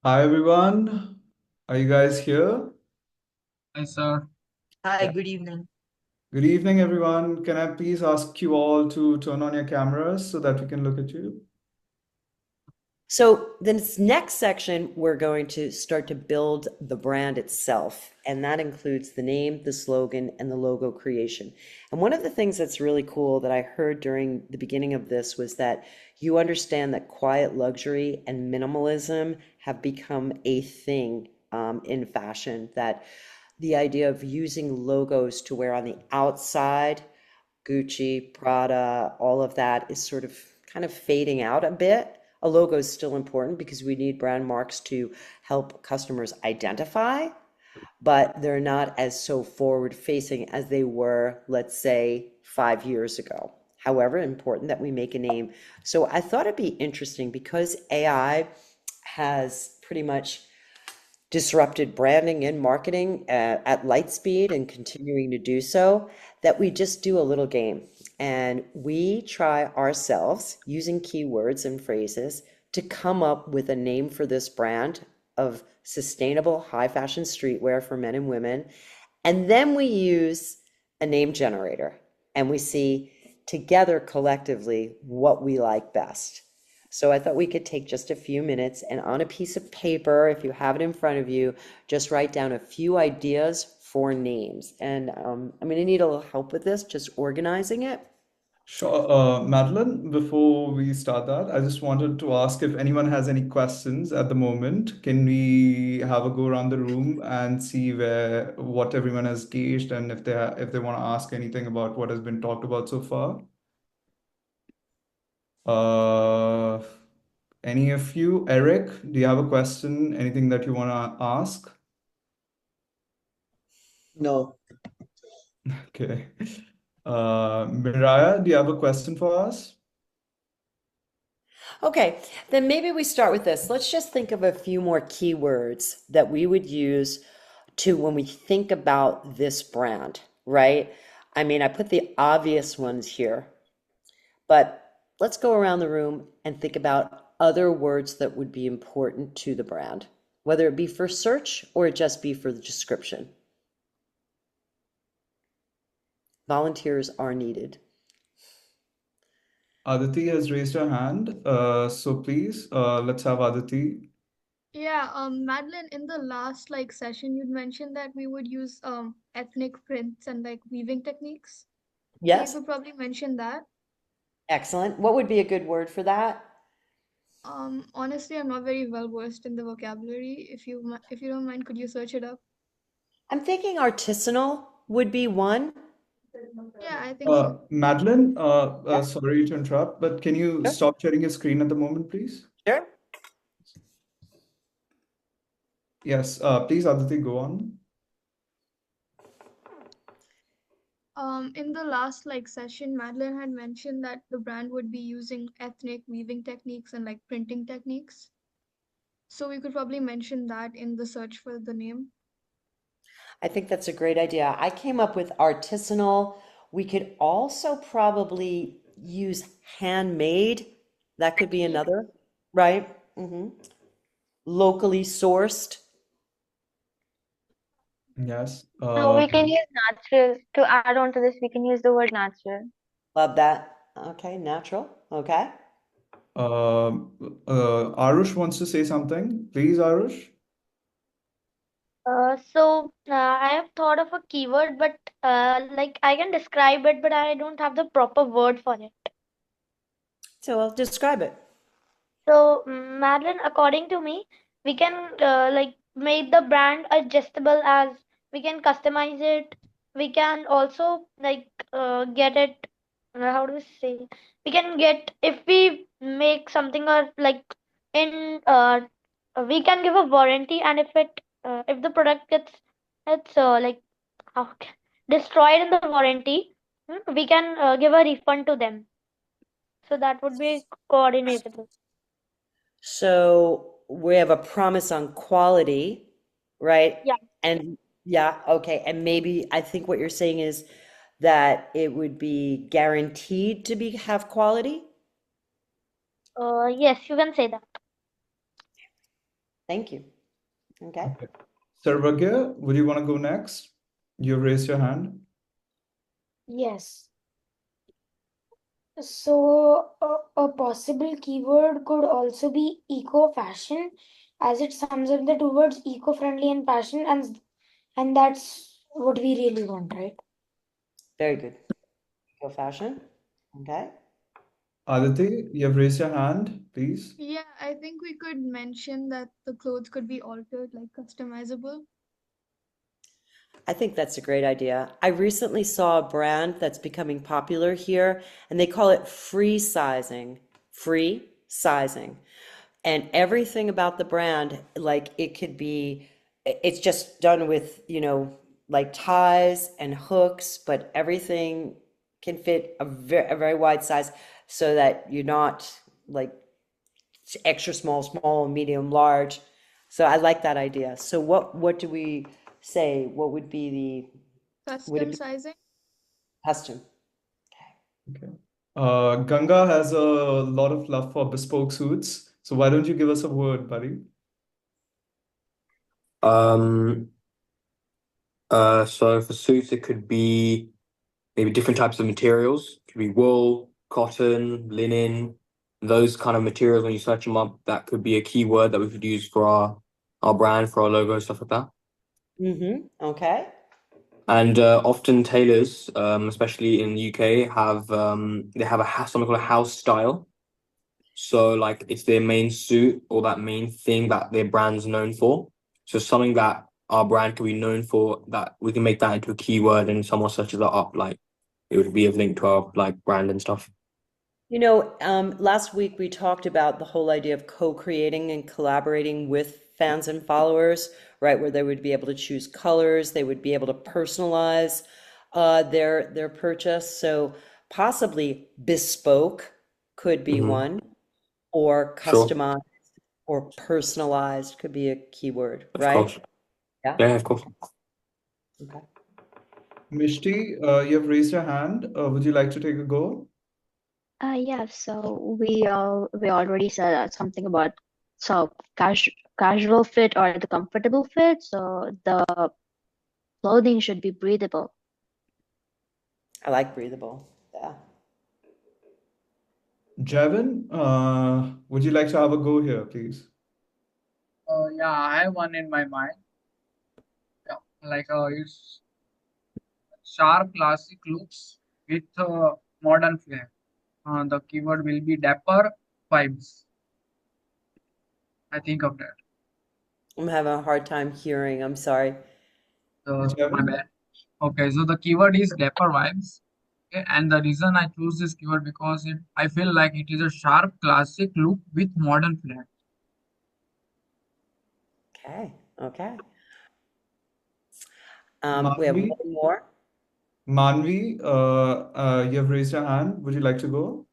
Hi everyone. Are you guys here? Hi, sir. Hi, Yeah. good evening. Good evening, everyone. Can I please ask you all to turn on your cameras so that we can look at you? So this next section, we're going to start to build the brand itself, and that includes the name, the slogan, and the logo creation. And one of the things that's really cool that I heard during the beginning of this was that you understand that quiet luxury and minimalism have become a thing in fashion, that the idea of using logos to wear on the outside, Gucci, Prada, all of that is sort of kind of fading out a bit. A logo is still important because we need brand marks to help customers identify, but they're not as so forward facing as they were, let's say, 5 years ago. However, important that we make a name. So I thought it'd be interesting because AI has pretty much disrupted branding and marketing at light speed and continuing to do so, that we just do a little game. And we try ourselves using keywords and phrases to come up with a name for this brand of sustainable high fashion streetwear for men and women. And then we use a name generator and we see together collectively what we like best. So I thought we could take just a few minutes and on a piece of paper, if you have it in front of you, just write down a few ideas for names. And I'm going to need a little help with this, just organizing it. Sure. Madeline, before we start that, I just wanted to ask if anyone has any questions at the moment. Can we have a go around the room and see where what everyone has gauged and if they want to ask anything about what has been talked about so far? Uh, any of you? Eric, do you have a question? Anything that you want to ask? No. Okay. Miraya, do you have a question for us? Okay, then maybe we start with this. Let's just think of a few more keywords that we would use to when we think about this brand, right? I mean, I put the obvious ones here, but let's go around the room and think about other words that would be important to the brand, whether it be for search or it just be for the description. Volunteers are needed. Aditi has raised her hand. So please, let's have Aditi. Yeah, Madeline, in the last session, you'd mentioned that we would use ethnic prints and weaving techniques. So you Yes, could probably mention that. excellent. What would be a good word for that? Honestly, I'm not very well versed in the vocabulary. If you don't mind, could you search it up? I'm thinking artisanal would be one. Yeah, I think so. Madeline, Yeah, sorry to interrupt, but can you sure. stop sharing your screen at the moment, please? Sure. Yes, please, Aditi, go on. In the last session, Madeline had mentioned that the brand would be using ethnic weaving techniques and printing techniques. So we could probably mention that in the search for the name. I think that's a great idea. I came up with artisanal. We could also probably use handmade. That could be Yeah. another, right? Locally sourced. Yes. No, we can use natural. To add on to this, we can use the word natural. Love that. Okay, natural. Okay. Arush wants to say something. Please, Arush. I have thought of a keyword, but I can describe it, but I don't have the proper word for it. So I'll describe it. So, Madeline, according to me, we can make the brand adjustable as we can customize it. We can also get it. How do we say? We can get if we make something or in we can give a warranty, and if the product gets it's how destroyed in the warranty, we can give a refund to them. So that would be coordinatable. So we have a promise on quality, right? Yeah. And yeah, okay. And maybe I think what you're saying is that it would be guaranteed to be have quality. Yes, you can say that. Thank you. Okay. Okay. Sarvagya, would you want to go next? You've raised your hand. Yes. So a possible keyword could also be eco-fashion, as it sums up the two words eco-friendly and fashion, and that's what we really want, right? Very good. Eco fashion. Okay. Aditi, you've raised your hand, please. Yeah, I think we could mention that the clothes could be altered, like customizable. I think that's a great idea. I recently saw a brand that's becoming popular here, and they call it free sizing. Free sizing. And everything about the brand, like it could be, it's just done with, like ties and hooks, but everything can fit a very wide size so that you're not like extra small, small, medium, large. So I like that idea. So what do we say? What would be would it Custom be sizing. custom? Okay. Ganga has a lot of love for bespoke suits. So why don't you give us a word, buddy? Um, so for suits, it could be maybe different types of materials. It could be wool, cotton, linen, those kind of materials. When you search them up, that could be a keyword that we could use for our brand, for our logo, stuff like that. Okay. And often tailors, especially in the UK, they have something called a house style. So like it's their main suit or that main thing that their brand's known for. So something that our brand can be known for, that we can make that into a keyword, and someone searches that up, like it would be a link to our like brand and stuff. Last week we talked about the whole idea of co-creating and collaborating with fans and followers, right? Where they would be able to choose colors, they would be able to personalize their purchase. So possibly bespoke could be Mm-hmm. one, or Sure, customized or personalized could be a keyword, of right? course. Yeah. Yeah, of course. Okay. Mishti, you've raised your hand. Would you like to take a go? Yeah, so we already said something about casual fit or the comfortable fit. So the clothing should be breathable. I like breathable. Yeah. Jevin, would you like to have a go here, please? Yeah, I have one in my mind. Yeah, like it's sharp classic looks with modern flair. The keyword will be dapper vibes. I think of that. I'm having a hard time hearing. I'm sorry. So my Jevin? bad. Okay, so the keyword is dapper vibes. Okay, and the reason I choose this keyword because I feel like it is a sharp classic look with modern flair. Okay. Okay. We have Manvi? one more. Manvi, you've raised your hand. Would you like to go?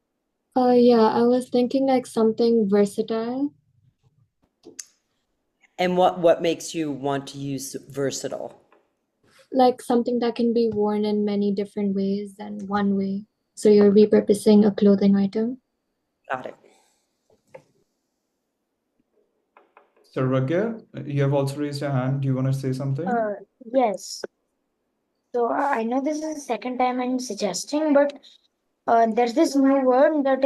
Yeah, I was thinking like something versatile. And what makes you want to use versatile? Like something that can be worn in many different ways than one way. So you're repurposing a clothing item. Got it. Sarvagya, you have also raised your hand. Do you want to say something? Yes. So I know this is the second time I'm suggesting, but there's this new word that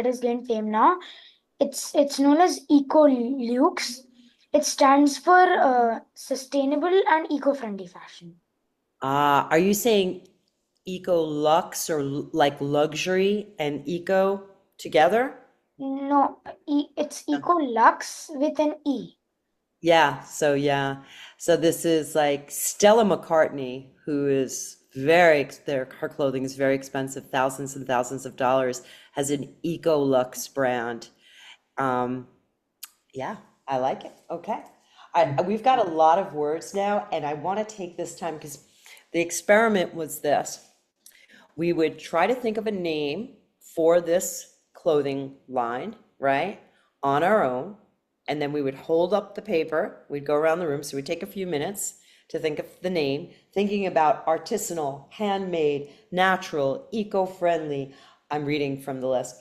is gained fame now. It's known as eco-lux. It stands for sustainable and eco-friendly fashion. Are you saying eco lux or like luxury and eco together? No, it's eco-lux with an E. Yeah. So this is like Stella McCartney, who is her clothing is very expensive, thousands and thousands of dollars, has an eco lux brand. Yeah, I like it. Okay. We've got a lot of words now, and I want to take this time because the experiment was this. We would try to think of a name for this clothing line, right, on our own, and then we would hold up the paper. We'd go around the room, so we'd take a few minutes to think of the name, thinking about artisanal, handmade, natural, eco-friendly. I'm reading from the list.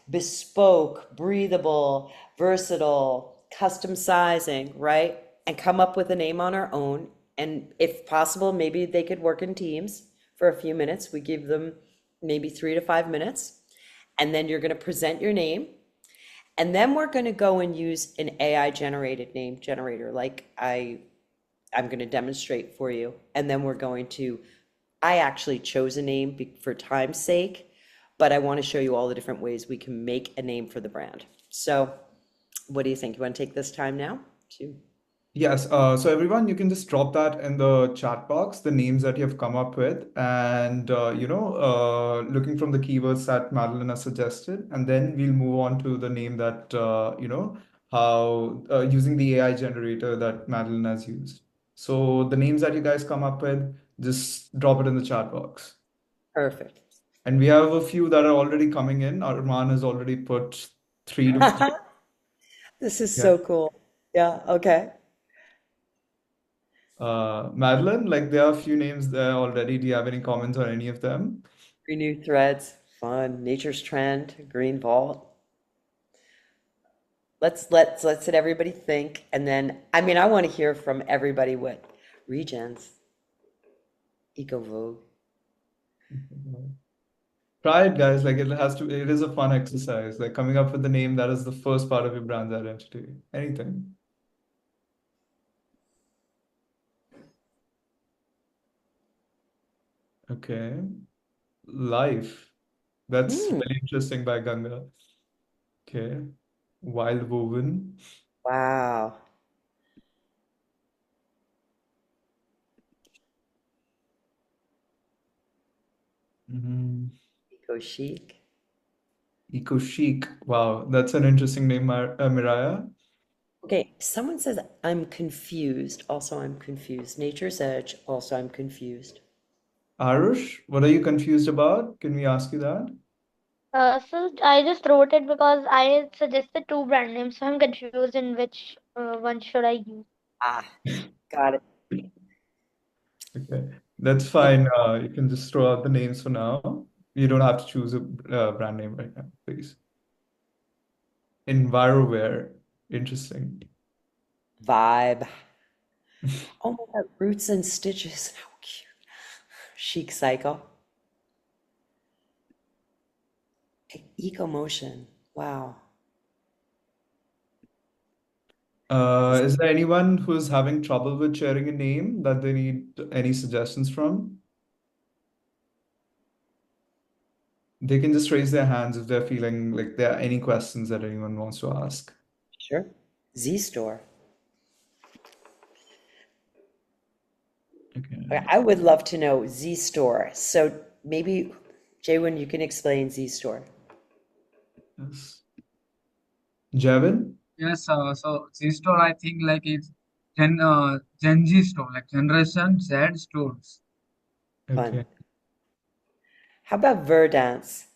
Bespoke, breathable, versatile, custom sizing, right? And come up with a name on our own. And if possible, maybe they could work in teams for a few minutes. We give them maybe 3 to 5 minutes. And then you're going to present your name. And then we're going to go and use an AI generated name generator, like I'm going to demonstrate for you. And then we're going to, I actually chose a name for time's sake, but I want to show you all the different ways we can make a name for the brand. So what do you think? You want to take this time now to? Yes, so everyone, you can just drop that in the chat box, the names that you have come up with, and looking from the keywords that Madeline has suggested, and then we'll move on to the name that how using the AI generator that Madeline has used. So the names that you guys come up with, just drop it in the chat box. Perfect. And we have a few that are already coming in. Arman has already put 3 to 4. This is Yeah. so cool. Yeah, okay. Madeline, like there are a few names there already. Do you have any comments on any of them? Renew threads, fun, nature's trend, green vault. Let's let everybody think, and then I mean I want to hear from everybody what regens, eco vogue. Try it, guys. Like it is a fun exercise. Like coming up with the name that is the first part of your brand's identity. Anything. Okay. Life. That's very interesting by Ganga. Okay. Wild woven. Wow. Eco chic. Eco chic. Wow, that's an interesting name, Miraya. Okay, someone says I'm confused. Also, I'm confused. Nature's Edge. Also, I'm confused. Arush, what are you confused about? Can we ask you that? So I just wrote it because I suggested two brand names, so I'm confused in which one should I use. Ah, got it. Okay, that's fine. You can just throw out the names for now. You don't have to choose a brand name right now, please. Enviroware. Interesting. Vibe. Oh my God, roots and stitches. How cute. Chic cycle. Eco motion. Wow. Is there anyone who's having trouble with sharing a name that they need any suggestions from? They can just raise their hands if they're feeling like there are any questions that anyone wants to ask. Sure. Z Store. Okay. I would love to know Z Store. So maybe, Jaywin, you can explain Z Store. Yes. Jevin? Yes, so Z store I think like it's Gen Z store, like Generation Z stores. Fun. Okay. How about Verdance?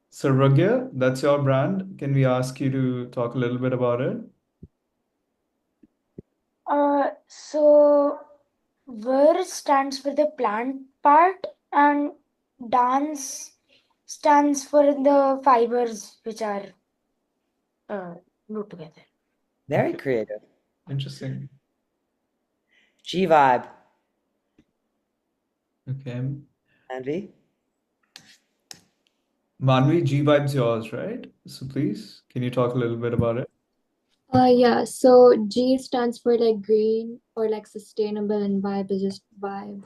So Rugya, that's your brand. Can we ask you to talk a little bit about it? So Ver stands for the plant part, and dance stands for the fibers which are glued together. Very Okay. creative. Interesting. G Vibe. Okay. Anvi? Manvi, G Vibe's yours, right? So please, can you talk a little bit about it? Yeah, so G stands for like green or like sustainable, and vibe is just vibe.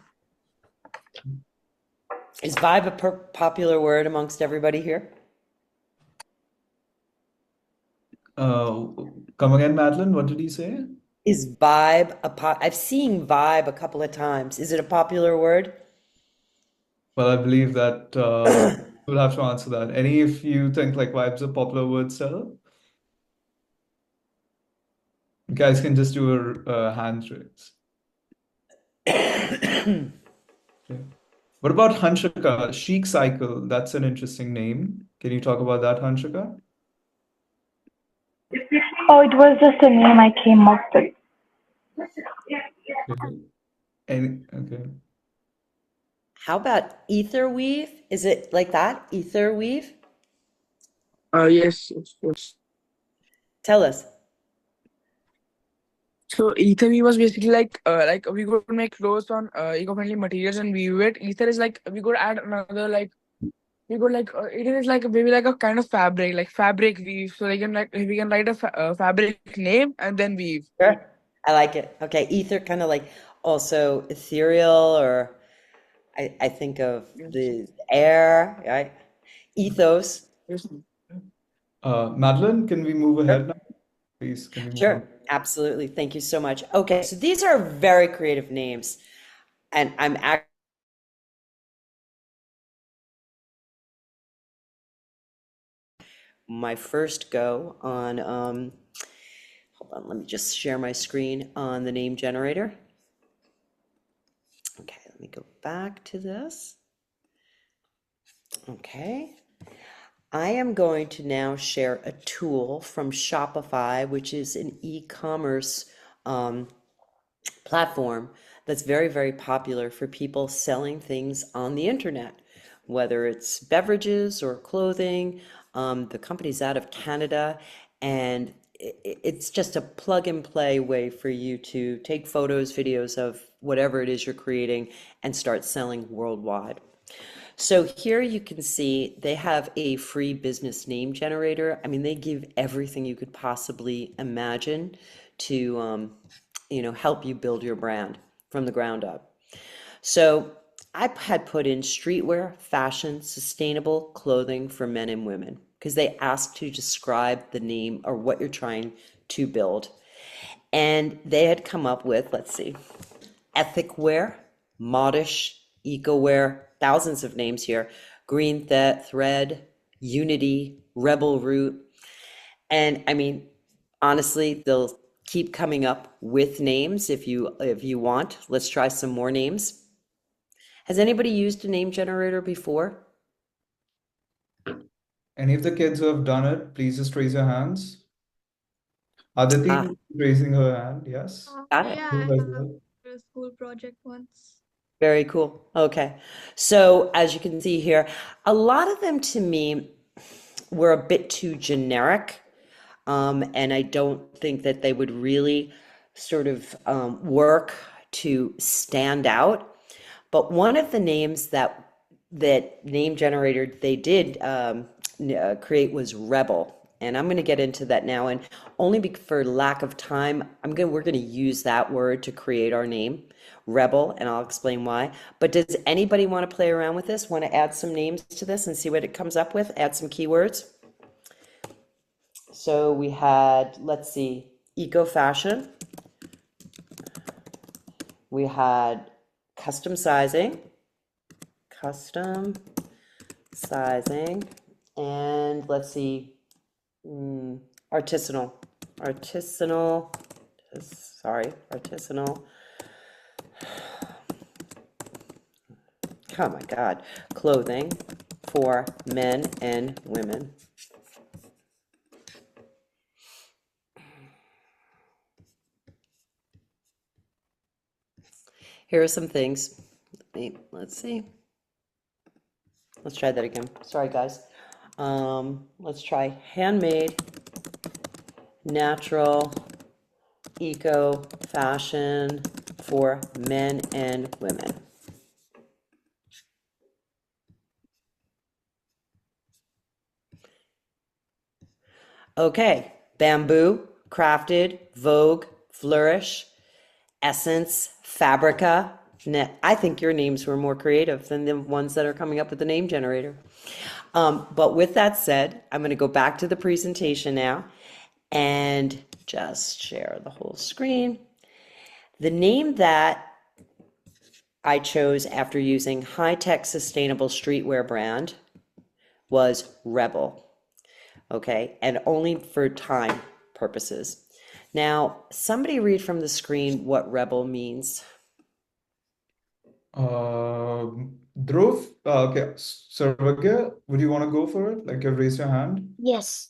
Is vibe a popular word amongst everybody here? Come again, Madeline, what did you say? Is vibe I've seen vibe a couple of times. Is it a popular word? Well, I believe that we'll have to answer that. Any if you think like vibe's a popular word still? You guys can just do a hand raise. Okay. What about Hanshika? Chic Cycle, that's an interesting name. Can you talk about that, Hanshika? Oh, it was just a name I came up with. Okay. How about ether weave? Is it like that? Ether weave? Yes, of course. Tell us. So Ether was basically like we could make clothes on eco-friendly materials and weave it. Ether is like we could add another like we could like it is like maybe like a kind of fabric like fabric weave. So we can write a fabric name and then weave. Sure. I like it. Okay, ether kind of like also ethereal, or I think of the air, right? Ethos. Yes. Madeline, can we move ahead now? Please, can we move Sure, on? absolutely. Thank you so much. Okay, so these are very creative names, and I'm actually my first go on, hold on, let me just share my screen on the name generator. Okay, let me go back to this. Okay. I am going to now share a tool from Shopify, which is an e-commerce platform that's very, very popular for people selling things on the internet, whether it's beverages or clothing. The company's out of Canada, and it's just a plug and play way for you to take photos, videos of whatever it is you're creating and start selling worldwide. So here you can see they have a free business name generator. I mean, they give everything you could possibly imagine to, help you build your brand from the ground up. So I had put in streetwear, fashion, sustainable clothing for men and women because they asked to describe the name or what you're trying to build. And they had come up with, let's see, ethic wear, modish, eco wear, thousands of names here, green thread, unity, rebel root. And I mean, honestly, they'll keep coming up with names if you want. Let's try some more names. Has anybody used a name generator before? Any of the kids who have done it, please just raise your hands. Aditi raising her hand, yes. Got it. Yeah, I You as have well. a school project once. Very cool. Okay. So as you can see here, a lot of them to me were a bit too generic. And I don't think that they would really sort of work to stand out. But one of the names that name generator they did create was Rebel. And I'm going to get into that now. And only for lack of time, we're going to use that word to create our name, Rebel, and I'll explain why. But does anybody want to play around with this? Want to add some names to this and see what it comes up with? Add some keywords. So we had, let's see, eco fashion. We had custom sizing, and let's see, artisanal. Oh my God, clothing for men and women. Here are some things. Let's see. Let's try that again. Sorry, guys. Let's try handmade, natural, eco fashion for men and women. Okay, bamboo, crafted, vogue, flourish, essence, fabrica. I think your names were more creative than the ones that are coming up with the name generator. But with that said, I'm going to go back to the presentation now and just share the whole screen. The name that I chose after using high-tech sustainable streetwear brand was Rebel. Okay, and only for time purposes. Now, somebody read from the screen what Rebel means. Dhruv, okay, Sarvagya, would you want to go for it? Like you've raised your hand? Yes.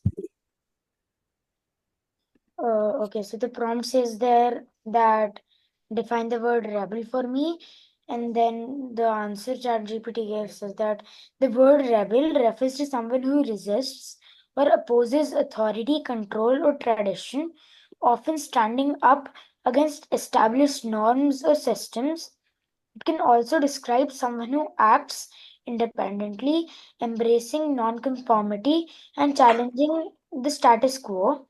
Okay, so the prompt says there that define the word rebel for me, and then the answer ChatGPT gives us that the word rebel refers to someone who resists or opposes authority, control, or tradition, often standing up against established norms or systems. It can also describe someone who acts independently, embracing nonconformity and challenging the status quo.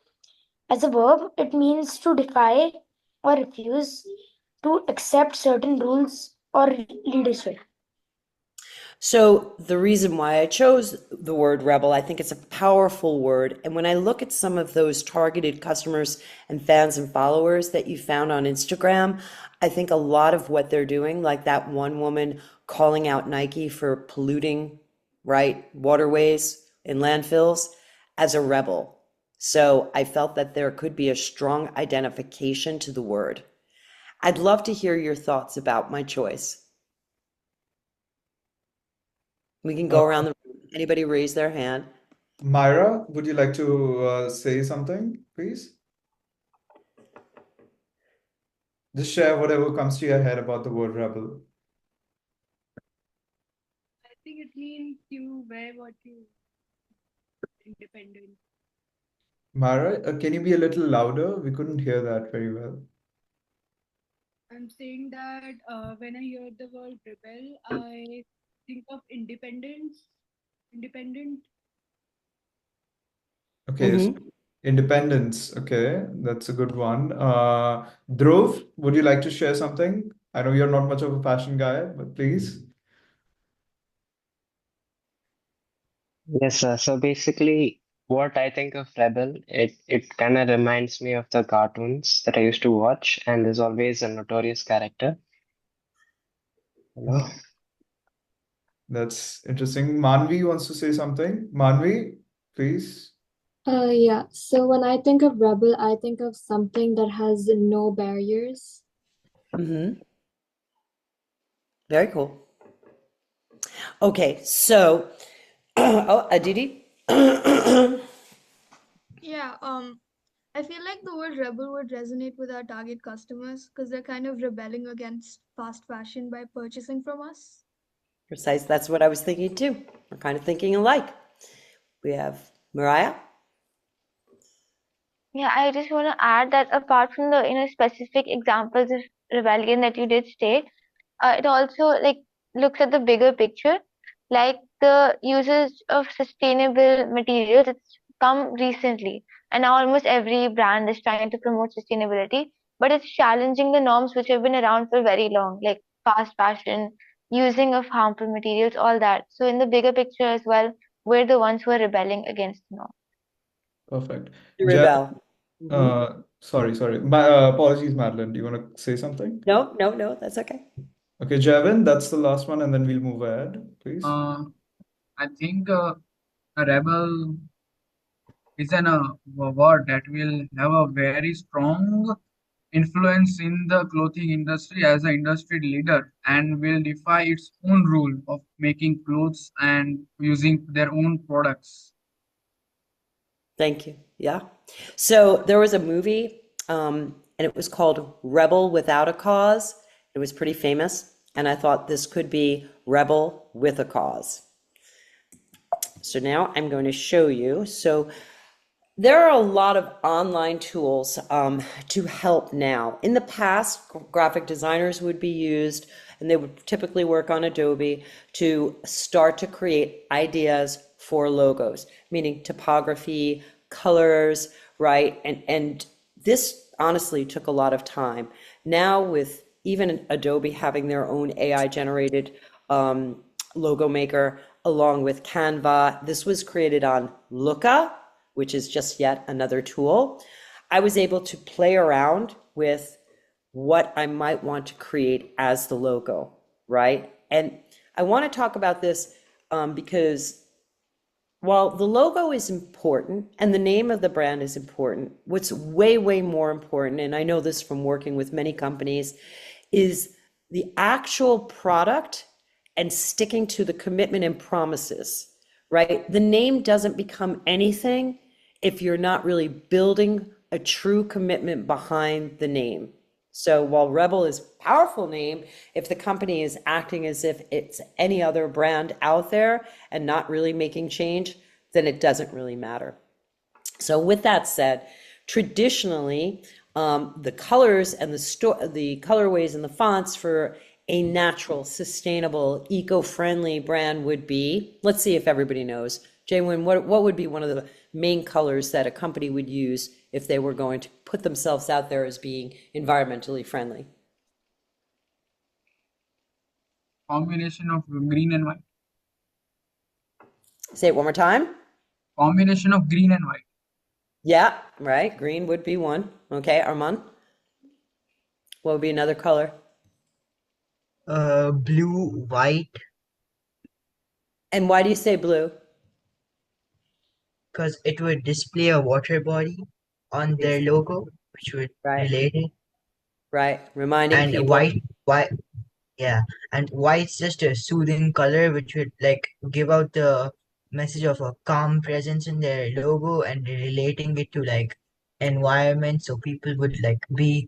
As a verb, it means to defy or refuse to accept certain rules or leadership. So the reason why I chose the word rebel, I think it's a powerful word. And when I look at some of those targeted customers and fans and followers that you found on Instagram, I think a lot of what they're doing, like that one woman calling out Nike for polluting, right, waterways in landfills as a rebel. So I felt that there could be a strong identification to the word. I'd love to hear your thoughts about my choice. We can go around the room. Anybody raise their hand? Myra, would you like to say something, please? Just share whatever comes to your head about the word rebel. I think it means you wear what you independent. Myra, can you be a little louder? We couldn't hear that very well. I'm saying that when I hear the word rebel, I think of independence, independent. Okay, so independence. Okay, that's a good one. Dhruv, would you like to share something? I know you're not much of a fashion guy, but please. Yes, sir. So basically, what I think of Rebel, it kind of reminds me of the cartoons that I used to watch, and there's always a notorious character. Hello? That's interesting. Manvi wants to say something. Manvi, please. Yeah. So when I think of rebel, I think of something that has no barriers. Very cool. Okay, so oh, Aditi. Yeah, I feel like the word rebel would resonate with our target customers because they're kind of rebelling against fast fashion by purchasing from us. Precise. That's what I was thinking too. We're kind of thinking alike. We have Mariah. Yeah, I just want to add that apart from the specific examples of rebellion that you did state, it also like looks at the bigger picture, like the usage of sustainable materials. It's come recently, and now almost every brand is trying to promote sustainability, but it's challenging the norms which have been around for very long, like fast fashion, using of harmful materials, all that. So in the bigger picture as well, we're the ones who are rebelling against the norm. Perfect. Rebel. Sorry. Apologies, Madeline. Do you want to say something? No, that's okay. Okay, Javin, that's the last one, and then we'll move ahead, please. I think a rebel is a word that will have a very strong influence in the clothing industry as an industry leader and will defy its own rule of making clothes and using their own products. Thank you. Yeah. So there was a movie, and it was called Rebel Without a Cause. It was pretty famous, and I thought this could be Rebel with a Cause. So now I'm going to show you. So there are a lot of online tools to help now. In the past, graphic designers would be used, and they would typically work on Adobe to start to create ideas for logos, meaning typography, colors, right? And this honestly took a lot of time. Now with even Adobe having their own AI generated logo maker, along with Canva, this was created on Looka, which is just yet another tool. I was able to play around with what I might want to create as the logo, right? And I want to talk about this because while the logo is important and the name of the brand is important, what's way, way more important, and I know this from working with many companies, is the actual product and sticking to the commitment and promises, right? The name doesn't become anything if you're not really building a true commitment behind the name. So while Rebel is a powerful name, if the company is acting as if it's any other brand out there and not really making change, then it doesn't really matter. So with that said, traditionally, the colors and the colorways and the fonts for a natural, sustainable, eco-friendly brand would be, let's see if everybody knows. Jaywin, what would be one of the main colors that a company would use if they were going to put themselves out there as being environmentally friendly? Combination of green and white. Say it one more time. Combination of green and white. Yeah, right. Green would be one. Okay, Armand. What would be another color? Blue, white, And why do you say blue? because it would display a water body on their logo, which would Right. relate it. Right. Reminding And people. white, yeah. And white's just a soothing color, which would like give out the message of a calm presence in their logo and relating it to like environment, so people would like be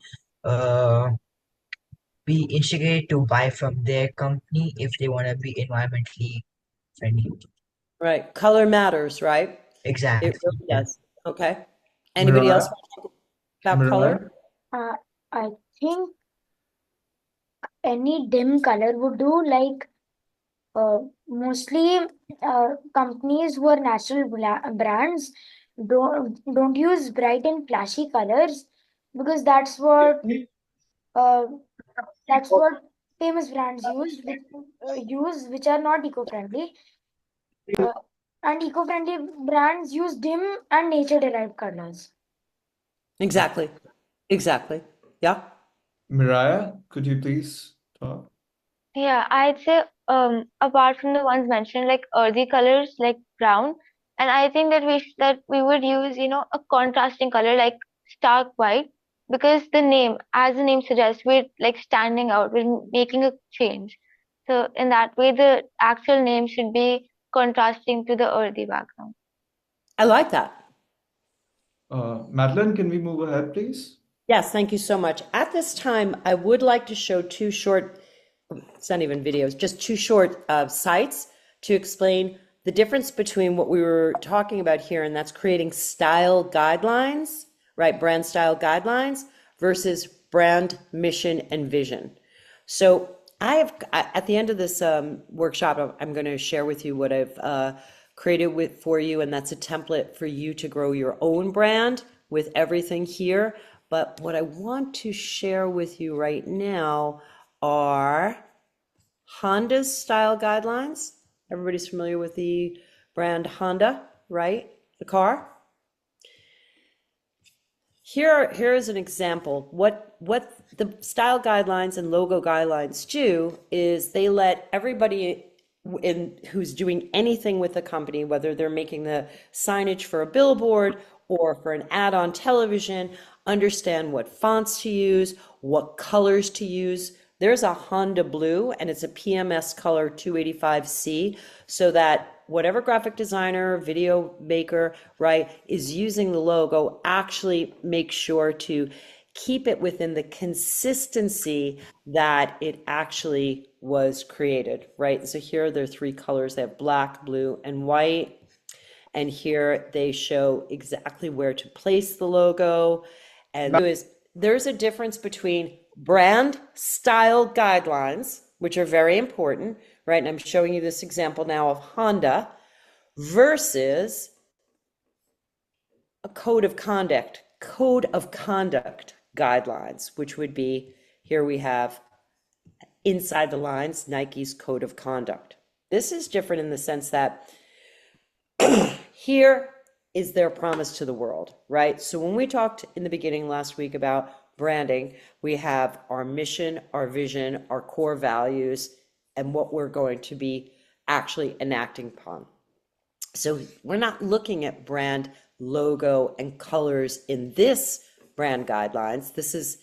instigated to buy from their company if they want to be environmentally friendly. Right. Color matters, right? Exactly. It really does. Okay. Anybody else want to talk about color? I think any dim color would do. Like mostly companies who are natural brands don't use bright and flashy colors, because that's what famous brands use, which are not eco-friendly. And eco-friendly brands use dim and nature-derived colors. Exactly. Exactly. Yeah. Mariah, could you please talk? Yeah, I'd say apart from the ones mentioned, like earthy colors like brown, and I think that we would use, a contrasting color like stark white, because as the name suggests, we're like standing out, we're making a change. So in that way, the actual name should be contrasting to the earthy background. I like that. Madeline, can we move ahead, please? Yes, thank you so much. At this time, I would like to show two short, it's not even videos, just two short sites to explain the difference between what we were talking about here, and that's creating style guidelines, right? Brand style guidelines versus brand mission and vision. So at the end of this workshop, I'm going to share with you what I've created for you, and that's a template for you to grow your own brand with everything here. But what I want to share with you right now are Honda's style guidelines. Everybody's familiar with the brand Honda, right? The car. Here is an example. What the style guidelines and logo guidelines do is they let everybody who's doing anything with the company, whether they're making the signage for a billboard or for an ad on television, understand what fonts to use, what colors to use. There's a Honda blue, and it's a PMS color 285C, so that whatever graphic designer, video maker, right, is using the logo, actually make sure to keep it within the consistency that it actually was created, right? So here there are three colors. They have black, blue, and white. And here they show exactly where to place the logo. And there's a difference between brand style guidelines, which are very important, right? And I'm showing you this example now of Honda, versus a code of conduct guidelines, which would be, here we have inside the lines, Nike's code of conduct. This is different in the sense that here is their promise to the world, right? So when we talked in the beginning last week about branding, we have our mission, our vision, our core values, and what we're going to be actually enacting upon. So we're not looking at brand logo and colors in this brand guidelines. This is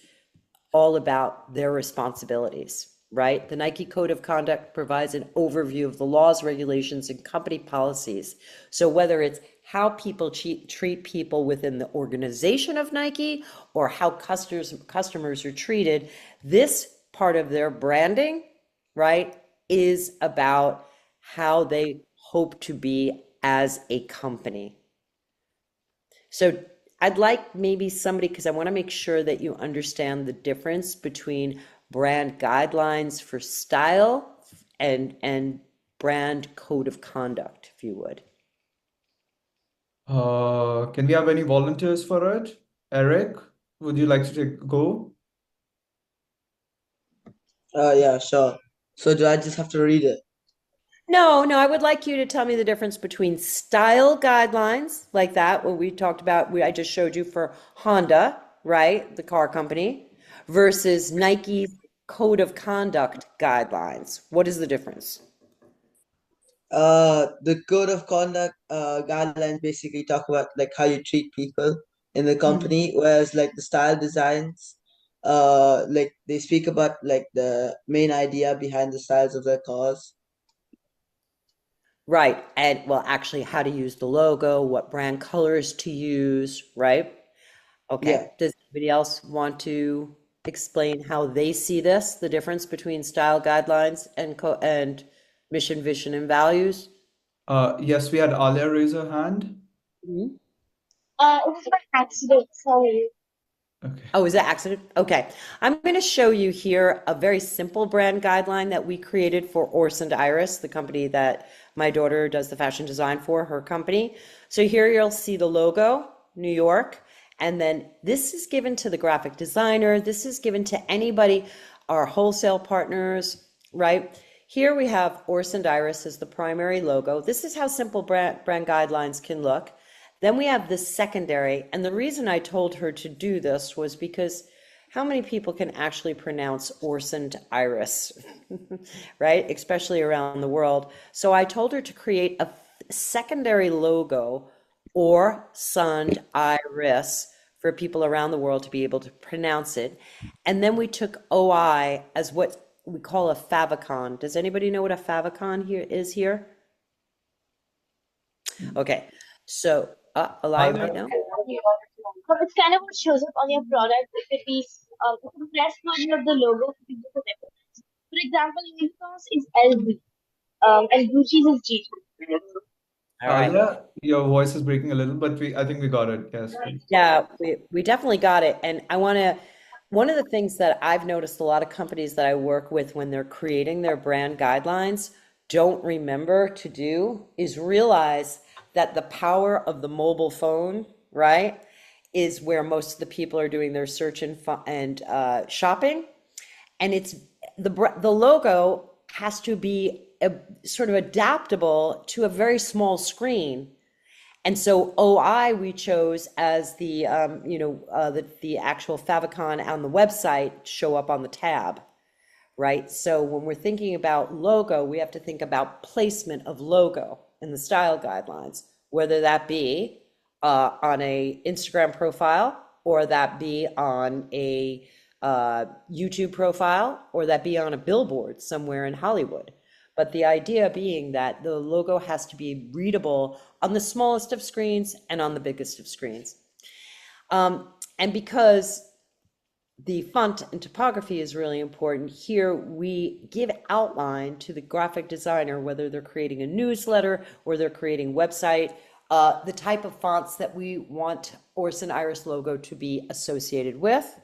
all about their responsibilities, right? The Nike Code of Conduct provides an overview of the laws, regulations, and company policies. So whether it's how people treat people within the organization of Nike or how customers are treated, this part of their branding, right, is about how they hope to be as a company. So I'd like maybe somebody, because I want to make sure that you understand the difference between brand guidelines for style and brand code of conduct, if you would. Can we have any volunteers for it? Eric, would you like to go? Yeah, sure. So do I just have to read it? No, I would like you to tell me the difference between style guidelines like that, what we talked about, I just showed you for Honda, right? The car company, versus Nike's code of conduct guidelines. What is the difference? The code of conduct guidelines basically talk about like how you treat people in the company, whereas like the style designs, like they speak about like the main idea behind the styles of their cars. Right. And well, actually, how to use the logo, what brand colors to use, right? Okay. Yeah. Does anybody else want to explain how they see this, the difference between style guidelines and mission, vision, and values? Yes, we had Alia raise her hand. It was by accident, sorry. Okay. Oh, is that accident? Okay. I'm going to show you here a very simple brand guideline that we created for Orson Iris, the company that my daughter does the fashion design for, her company. So here you'll see the logo, New York, and then this is given to the graphic designer. This is given to anybody, our wholesale partners, right? Here we have Orson Iris as the primary logo. This is how simple brand guidelines can look. Then we have the secondary, and the reason I told her to do this was because how many people can actually pronounce Orson Iris, right? Especially around the world. So I told her to create a secondary logo, Orson Iris, for people around the world to be able to pronounce it. And then we took OI as what we call a favicon. Does anybody know what a favicon is here? Okay, so Elia might know. It's kind of what shows up on your product. It could be a compressed version of the logo. For example, Unicorns is LV, and Gucci's is G. All right. Alia, your voice is breaking a little, but I think we got it. Yes. Yeah, we definitely got it. And one of the things that I've noticed a lot of companies that I work with when they're creating their brand guidelines don't remember to do is realize that the power of the mobile phone, right, is where most of the people are doing their search and shopping. And it's the logo has to be sort of adaptable to a very small screen. And so OI we chose as the the actual favicon on the website show up on the tab, right? So when we're thinking about logo, we have to think about placement of logo in the style guidelines, whether that be on a Instagram profile, or that be on a YouTube profile, or that be on a billboard somewhere in Hollywood. But the idea being that the logo has to be readable on the smallest of screens and on the biggest of screens. And because the font and typography is really important, here we give outline to the graphic designer, whether they're creating a newsletter or they're creating a website, the type of fonts that we want Orson Iris logo to be associated with.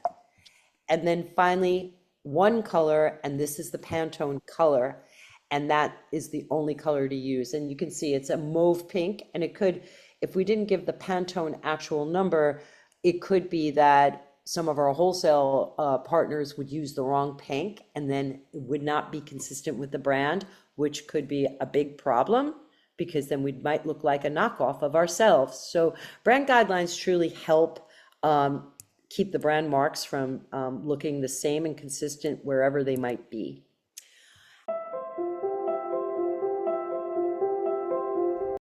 And then finally, one color, and this is the Pantone color. And that is the only color to use. And you can see it's a mauve pink. And it could, if we didn't give the Pantone actual number, it could be that some of our wholesale partners would use the wrong pink, and then it would not be consistent with the brand, which could be a big problem, because then we might look like a knockoff of ourselves. So brand guidelines truly help keep the brand marks from looking the same and consistent wherever they might be.